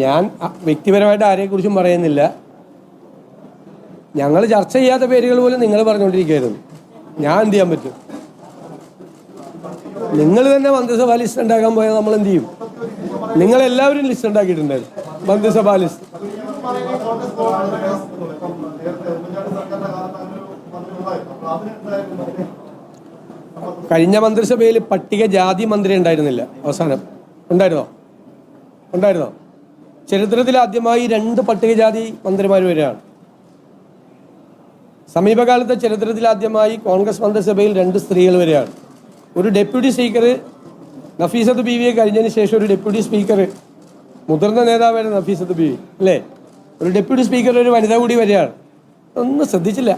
ഞാൻ വ്യക്തിപരമായിട്ട് ആരെക്കുറിച്ചും പറയുന്നില്ല. ഞങ്ങൾ ചർച്ച ചെയ്യാത്ത പേരുകൾ പോലും നിങ്ങൾ പറഞ്ഞുകൊണ്ടിരിക്കുകയായിരുന്നു. ഞാൻ എന്ത് ചെയ്യാൻ പറ്റും? നിങ്ങൾ തന്നെ മന്ത്രിസഭാ ലിസ്റ്റ് ഉണ്ടാക്കാൻ പോയാൽ നമ്മൾ എന്ത് ചെയ്യും? നിങ്ങളെല്ലാവരും ലിസ്റ്റ് ഉണ്ടാക്കിയിട്ടുണ്ടായിരുന്നു, മന്ത്രിസഭാ ലിസ്റ്റ്. കഴിഞ്ഞ മന്ത്രിസഭയിൽ പട്ടികജാതി മന്ത്രി ഉണ്ടായിരുന്നില്ല. അവസാനം ഉണ്ടായിരുന്നോ? ചരിത്രത്തിൽ ആദ്യമായി 2 പട്ടികജാതി മന്ത്രിമാർ വരികയാണ്. സമീപകാലത്തെ ചരിത്രത്തിൽ ആദ്യമായി കോൺഗ്രസ് മന്ത്രിസഭയിൽ 2 സ്ത്രീകൾ വരികയാണ്. ഒരു ഡെപ്യൂട്ടി സ്പീക്കർ നഫീസത്ത് ബീവിയെ കഴിഞ്ഞതിന് ശേഷം ഒരു ഡെപ്യൂട്ടി സ്പീക്കർ, മുതിർന്ന നേതാവായിരുന്നു നഫീസത്ത് ബീവി അല്ലേ, ഒരു ഡെപ്യൂട്ടി സ്പീക്കർ ഒരു വനിത കൂടി വരികയാണ്. ഒന്നും ശ്രദ്ധിച്ചില്ല.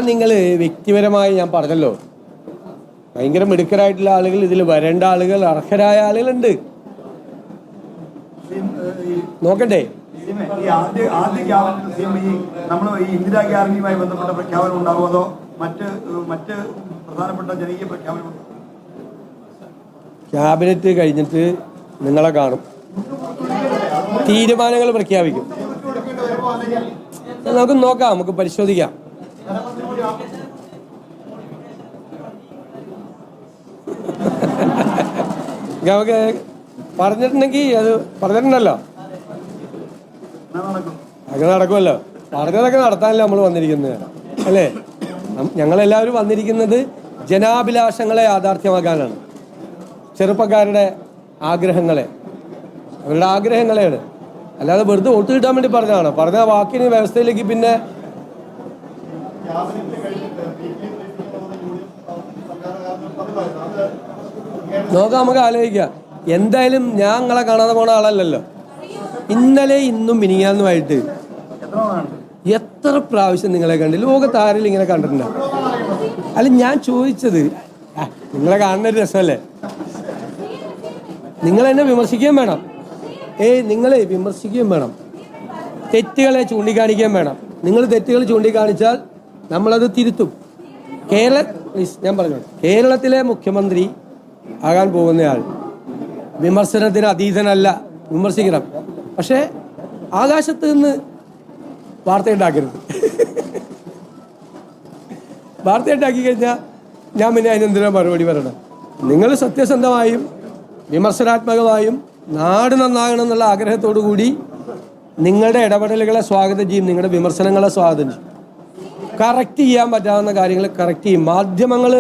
നിങ്ങൾ വ്യക്തിപരമായി ഞാൻ പറഞ്ഞല്ലോ, ഭയങ്കര മിടുക്കരായിട്ടുള്ള ആളുകൾ, ഇതിൽ വരേണ്ട ആളുകൾ, അർഹരായ ആളുകളുണ്ട്. നോക്കട്ടെ, ഇന്ദിരാ ഗ്യാരണ്ടിയുമായി ബന്ധപ്പെട്ട പ്രഖ്യാപനം ഉണ്ടാകുമോ അതോ മറ്റ് പ്രധാനപ്പെട്ട ജനകീയ പ്രഖ്യാപനം? ക്യാബിനറ്റ് കഴിഞ്ഞിട്ട് നിങ്ങളെ കാണും, തീരുമാനങ്ങൾ പ്രഖ്യാപിക്കും. നമുക്ക് നോക്കാം, നമുക്ക് പരിശോധിക്കാം. നമുക്ക് പറഞ്ഞിട്ടുണ്ടെങ്കിൽ അത് പറഞ്ഞിട്ടുണ്ടല്ലോ, അങ്ങനെ നടക്കുമല്ലോ. പറഞ്ഞതൊക്കെ നടത്താനല്ലേ നമ്മൾ വന്നിരിക്കുന്നത് അല്ലേ? ഞങ്ങളെല്ലാവരും വന്നിരിക്കുന്നത് ജനാഭിലാഷങ്ങളെ യാഥാർത്ഥ്യമാക്കാനാണ്. ചെറുപ്പക്കാരുടെ ആഗ്രഹങ്ങളെ, അവരുടെ ആഗ്രഹങ്ങളെയാണ്. അല്ലാതെ വെറുതെ വോട്ട് കിട്ടാൻ വേണ്ടി പറഞ്ഞതാണ്. പറഞ്ഞ വാക്കിന് വ്യവസ്ഥയിലേക്ക് പിന്നെ നോക്കാം, നമുക്ക് ആലോചിക്കാം. എന്തായാലും ഞാൻ നിങ്ങളെ കാണാതെ പോണ ആളല്ലല്ലോ. ഇന്നലെ ഇന്നും മിനിങ്ങാന്നുമായിട്ട് എത്ര പ്രാവശ്യം നിങ്ങളെ കണ്ട് ലോകത്താരിൽ ഇങ്ങനെ കണ്ടിട്ടുണ്ടോ? അല്ല, ഞാൻ ചോദിച്ചത്, നിങ്ങളെ കാണുന്ന ഒരു രസമല്ലേ? നിങ്ങൾ എന്നെ വിമർശിക്കുകയും വേണം. നിങ്ങളെ വിമർശിക്കുകയും വേണം, തെറ്റുകളെ ചൂണ്ടിക്കാണിക്കുകയും വേണം. നിങ്ങൾ തെറ്റുകൾ ചൂണ്ടിക്കാണിച്ചാൽ നമ്മളത് തിരുത്തും. ഞാൻ പറഞ്ഞു, കേരളത്തിലെ മുഖ്യമന്ത്രി ആകാൻ പോകുന്നയാൾ വിമർശനത്തിന് അതീതനല്ല. വിമർശിക്കണം, പക്ഷേ ആകാശത്ത് നിന്ന് വാർത്തയുണ്ടാക്കരുത്. വാർത്തയുണ്ടാക്കി കഴിഞ്ഞാൽ ഞാൻ പിന്നെ അതിനെന്തിനാ മറുപടി പറയണം? നിങ്ങൾ സത്യസന്ധമായും വിമർശനാത്മകമായും നാട് നന്നാകണം എന്നുള്ള ആഗ്രഹത്തോടു കൂടി നിങ്ങളുടെ ഇടപെടലുകളെ സ്വാഗതം ചെയ്യും, നിങ്ങളുടെ വിമർശനങ്ങളെ സ്വാഗതം ചെയ്യും. കറക്റ്റ് ചെയ്യാൻ പറ്റാവുന്ന കാര്യങ്ങൾ കറക്റ്റ് ചെയ്യും. മാധ്യമങ്ങൾ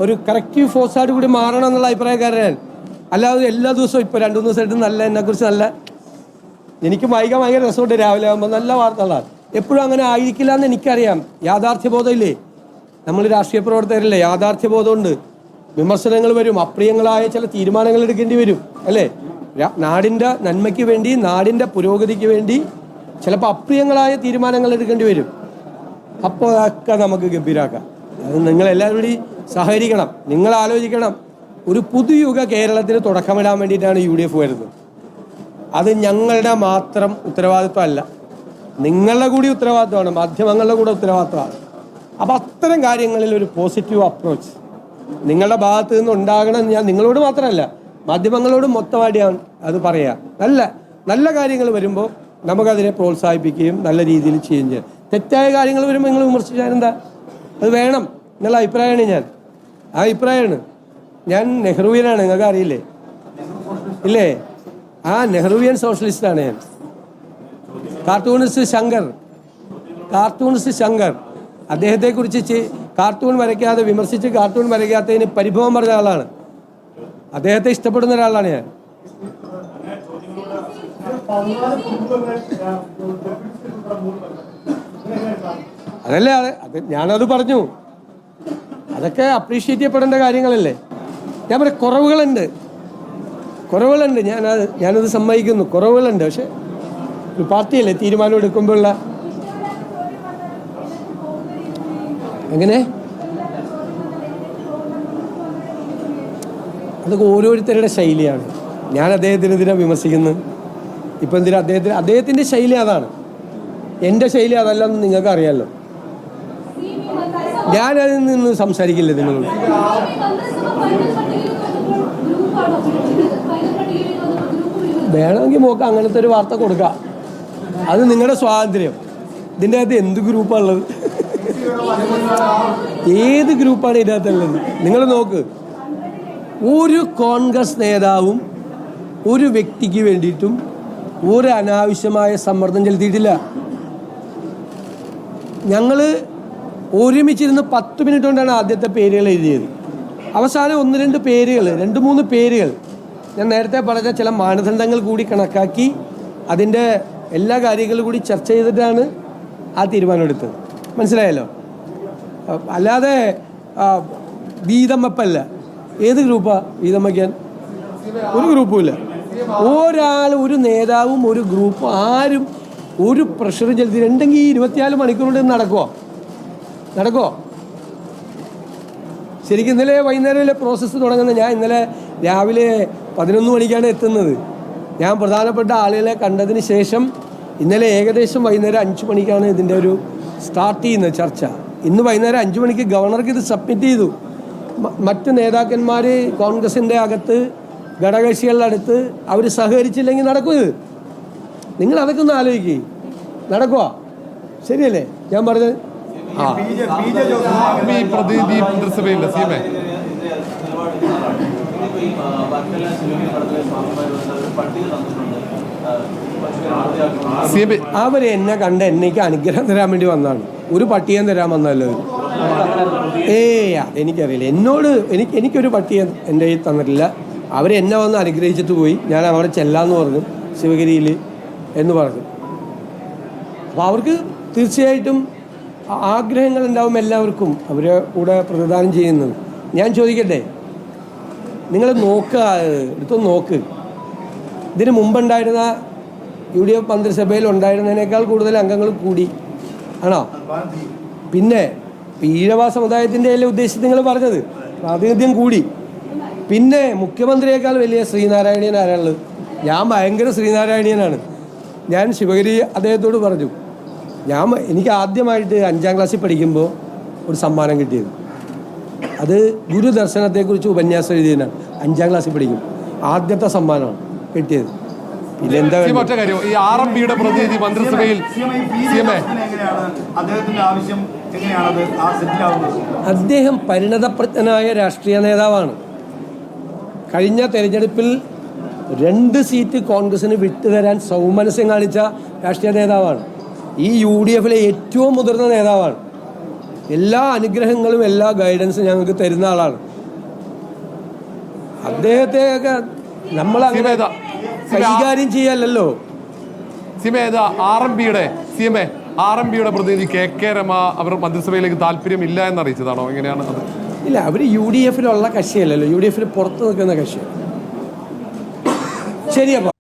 ഒരു കറക്റ്റീവ് ഫോഴ്സായിട്ട് കൂടി മാറണം എന്നുള്ള അഭിപ്രായക്കാരൻ. അല്ലാതെ എല്ലാ ദിവസവും ഇപ്പോൾ 2-3 ദിവസമായിട്ട് നല്ല എന്നെക്കുറിച്ച് നല്ല, എനിക്ക് വായിക്കാൻ ഭയങ്കര രസമുണ്ട്. രാവിലെ ആകുമ്പോൾ നല്ല വാർത്തകളാണ്. എപ്പോഴും അങ്ങനെ ആയിരിക്കില്ല എന്ന് എനിക്കറിയാം. യാഥാർത്ഥ്യബോധമില്ലേ? നമ്മൾ രാഷ്ട്രീയ പ്രവർത്തകരല്ലേ, യാഥാർത്ഥ്യബോധമുണ്ട്. വിമർശനങ്ങൾ വരും, അപ്രിയങ്ങളായ ചില തീരുമാനങ്ങൾ എടുക്കേണ്ടി വരും അല്ലേ? നാടിൻ്റെ നന്മയ്ക്ക് വേണ്ടി, നാടിൻ്റെ പുരോഗതിക്ക് വേണ്ടി ചിലപ്പോൾ അപ്രിയങ്ങളായ തീരുമാനങ്ങൾ എടുക്കേണ്ടി വരും. അപ്പോൾ അതൊക്കെ നമുക്ക് ഗംഭീരാക്കാം. അത് നിങ്ങളെല്ലാവരും കൂടി സഹകരിക്കണം. നിങ്ങൾ ആലോചിക്കണം, ഒരു പുതുയുഗ കേരളത്തിന് തുടക്കമിടാൻ വേണ്ടിയിട്ടാണ് UDF വരുന്നത്. അത് ഞങ്ങളുടെ മാത്രം ഉത്തരവാദിത്വമല്ല, നിങ്ങളുടെ കൂടി ഉത്തരവാദിത്വമാണ്, മാധ്യമങ്ങളുടെ കൂടെ ഉത്തരവാദിത്വമാണ്. അപ്പോൾ അത്തരം കാര്യങ്ങളിൽ ഒരു പോസിറ്റീവ് അപ്രോച്ച് നിങ്ങളുടെ ഭാഗത്ത് നിന്ന് ഉണ്ടാകണം. ഞാൻ നിങ്ങളോട് മാത്രമല്ല, മാധ്യമങ്ങളോട് മൊത്തമായിട്ട് ഞാൻ അത് പറയാം. നല്ല കാര്യങ്ങൾ വരുമ്പോൾ നമുക്കതിനെ പ്രോത്സാഹിപ്പിക്കുകയും നല്ല രീതിയിൽ ചെയ്യുകയും ചെയ്യാം. തെറ്റായ കാര്യങ്ങൾ വരുമ്പോൾ നിങ്ങൾ വിമർശിച്ചാൽ എന്താ, അത് വേണം എന്നുള്ള അഭിപ്രായമാണ് ആ അഭിപ്രായമാണ്. ഞാൻ നെഹ്റുവിയനാണ്, നിങ്ങൾക്ക് അറിയില്ലേ? ഇല്ലേ? നെഹ്റുവിയൻ സോഷ്യലിസ്റ്റാണ് ഞാൻ. കാർട്ടൂണിസ്റ്റ് ശങ്കർ അദ്ദേഹത്തെക്കുറിച്ച് കാർട്ടൂൺ വരയ്ക്കാതെ വിമർശിച്ച് കാർട്ടൂൺ വരയ്ക്കാത്തതിന് പരിഭവം പറഞ്ഞ ആളാണ്. അദ്ദേഹത്തെ ഇഷ്ടപ്പെടുന്ന ഒരാളാണ് ഞാൻ. അതല്ലേ, ഞാനത് പറഞ്ഞു. അതൊക്കെ അപ്രീഷിയേറ്റ് ചെയ്യപ്പെടേണ്ട കാര്യങ്ങളല്ലേ. ഞാൻ പറയാം, കുറവുകളുണ്ട്. ഞാനത് സമ്മതിക്കുന്നു, കുറവുകളുണ്ട്. പക്ഷെ ഒരു പാർട്ടിയല്ലേ തീരുമാനം എടുക്കുമ്പോഴുള്ള എങ്ങനെ അതൊക്കെ ഓരോരുത്തരുടെ ശൈലിയാണ്. ഞാൻ അദ്ദേഹത്തിനെതിരെ വിമർശിക്കുന്നത് ഇപ്പം എന്തിനാ അദ്ദേഹത്തിൻ്റെ ശൈലി അതാണ്. എൻ്റെ ശൈലി അതല്ലെന്ന് നിങ്ങൾക്ക് അറിയാമല്ലോ. ഞാനതിൽ നിന്ന് സംസാരിക്കില്ല നിങ്ങളോട്. വേണമെങ്കിൽ നോക്കാം, അങ്ങനത്തെ ഒരു വാർത്ത കൊടുക്കാം, അത് നിങ്ങളുടെ സ്വാതന്ത്ര്യം. ഇതിൻ്റെ അകത്ത് എന്ത് ഗ്രൂപ്പാണുള്ളത്? ഏത് ഗ്രൂപ്പാണ് ഇതിനകത്തുള്ളത്? നിങ്ങൾ നോക്ക്, ഒരു കോൺഗ്രസ് നേതാവും ഒരു വ്യക്തിക്ക് വേണ്ടിയിട്ടും ഒരു അനാവശ്യമായ സമ്മർദ്ദം ചെലുത്തിയിട്ടില്ല. ഞങ്ങൾ ഒരുമിച്ചിരുന്ന് 10 മിനിറ്റ് കൊണ്ടാണ് ആദ്യത്തെ പേരുകൾ എഴുതിയത്. അവസാനം 1-2 പേരുകൾ, 2-3 പേരുകൾ ഞാൻ നേരത്തെ പറഞ്ഞ ചില മാനദണ്ഡങ്ങൾ കൂടി കണക്കാക്കി അതിൻ്റെ എല്ലാ കാര്യങ്ങളും കൂടി ചർച്ച ചെയ്തിട്ടാണ് ആ തീരുമാനമെടുത്തത്. മനസ്സിലായല്ലോ? അല്ലാതെ വീതം വെപ്പല്ല. ഏത് ഗ്രൂപ്പാണ് വീതം വയ്ക്കാൻ? ഒരു ഗ്രൂപ്പുമില്ല. ഒരാൾ, ഒരു നേതാവും ഒരു ഗ്രൂപ്പും ആരും ഒരു പ്രഷർ ചെലുത്തിയിട്ടുണ്ടെങ്കിൽ ഈ 24 മണിക്കൂർ കൊണ്ട് നടക്കുമോ? ശരിക്കും ഇന്നലെ വൈകുന്നേരമല്ലേ പ്രോസസ്സ് തുടങ്ങുന്നത്. ഞാൻ ഇന്നലെ രാവിലെ 11 മണിക്കാണ് എത്തുന്നത്. ഞാൻ പ്രധാനപ്പെട്ട ആളുകളെ കണ്ടതിന് ശേഷം ഇന്നലെ ഏകദേശം വൈകുന്നേരം 5 മണിക്കാണ് ഇതിൻ്റെ ഒരു സ്റ്റാർട്ട് ചെയ്യുന്നത് ചർച്ച. ഇന്ന് വൈകുന്നേരം 5 മണിക്ക് ഗവർണർക്ക് ഇത് സബ്മിറ്റ് ചെയ്തു. മറ്റ് നേതാക്കന്മാർ കോൺഗ്രസിൻ്റെ അകത്ത്, ഘടകകക്ഷികളുടെ അടുത്ത് അവർ സഹകരിച്ചില്ലെങ്കിൽ നടക്കും ഇത്. നിങ്ങൾ അതൊക്കെ ഒന്ന് ആലോചിക്കുക. നടക്കുക? ശരിയല്ലേ ഞാൻ പറഞ്ഞത്? പ്രതിനിധി മന്ത്രിസഭയില്ല അവര് എന്നെ കണ്ട് എന്നേക്ക് അനുഗ്രഹം തരാൻ വേണ്ടി വന്നതാണ്. ഒരു പട്ടികം തരാൻ വന്നല്ലോ. അതെനിക്കറിയില്ല. എനിക്കൊരു പട്ടികം എൻ്റെ കയ്യിൽ തന്നിട്ടില്ല. അവരെന്നെ വന്ന് അനുഗ്രഹിച്ചിട്ട് പോയി. ഞാൻ അവിടെ ചെല്ലാന്ന് പറഞ്ഞു, ശിവഗിരിയിൽ എന്ന് പറഞ്ഞു. അപ്പോൾ അവർക്ക് തീർച്ചയായിട്ടും ആഗ്രഹങ്ങളുണ്ടാവും എല്ലാവർക്കും, അവരെ കൂടെ പ്രതിദാനം ചെയ്യുന്നത്. ഞാൻ ചോദിക്കട്ടെ, നിങ്ങൾ എടുത്തൊന്ന് നോക്ക്. ഇതിന് മുമ്പുണ്ടായിരുന്ന UDF മന്ത്രിസഭയിൽ ഉണ്ടായിരുന്നതിനേക്കാൾ കൂടുതൽ അംഗങ്ങൾ കൂടി ആണോ? പിന്നെ ഈഴവ സമുദായത്തിൻ്റെ അല്ലേ ഉദ്ദേശിച്ച് നിങ്ങൾ പറഞ്ഞത്? പ്രാതിനിധ്യം കൂടി. പിന്നെ മുഖ്യമന്ത്രിയേക്കാൾ വലിയ ശ്രീനാരായണീയൻ ആരാളുള്ളത്? ഞാൻ ഭയങ്കര ശ്രീനാരായണീയനാണ്. ഞാൻ ശിവഗിരി അദ്ദേഹത്തോട് പറഞ്ഞു, എനിക്ക് ആദ്യമായിട്ട് 5ാം ക്ലാസ്സിൽ പഠിക്കുമ്പോൾ ഒരു സമ്മാനം കിട്ടിയത്, അത് ഗുരുദർശനത്തെക്കുറിച്ച് ഉപന്യാസം എഴുതിയതിനാണ്. 5ാം ക്ലാസ്സിൽ പഠിക്കും, ആദ്യത്തെ സമ്മാനമാണ് കിട്ടിയത്. പിന്നെ എന്താ കാര്യം, ഈ RMPയുടെ പ്രതിനിധി മന്ത്രിസഭയിൽ അദ്ദേഹം പരിണതപ്രജ്ഞനായ രാഷ്ട്രീയ നേതാവാണ്. കഴിഞ്ഞ തെരഞ്ഞെടുപ്പിൽ 2 സീറ്റ് കോൺഗ്രസിന് വിട്ടുതരാൻ സൗമനസ്യം കാണിച്ച രാഷ്ട്രീയ നേതാവാണ്. ഈ UDFലെ ഏറ്റവും മുതിർന്ന നേതാവാണ്. എല്ലാ അനുഗ്രഹങ്ങളും എല്ലാ ഗൈഡൻസും ഞങ്ങൾക്ക് തരുന്ന ആളാണ്. അദ്ദേഹത്തെയൊക്കെ നമ്മൾ കൈകാര്യം ചെയ്യാലല്ലോ. RMPയുടെ പ്രതിനിധി KK രമ അവർ മന്ത്രിസഭയിലേക്ക് താല്പര്യമില്ല എന്ന് അറിയിച്ചതാണോ? എങ്ങനെയാണ് അത്? ഇല്ല, അവർ UDFലുള്ള കക്ഷിയല്ലല്ലോ, UDFൽ പുറത്ത് നിൽക്കുന്ന കക്ഷിയാണ്. ശരിയപ്പോൾ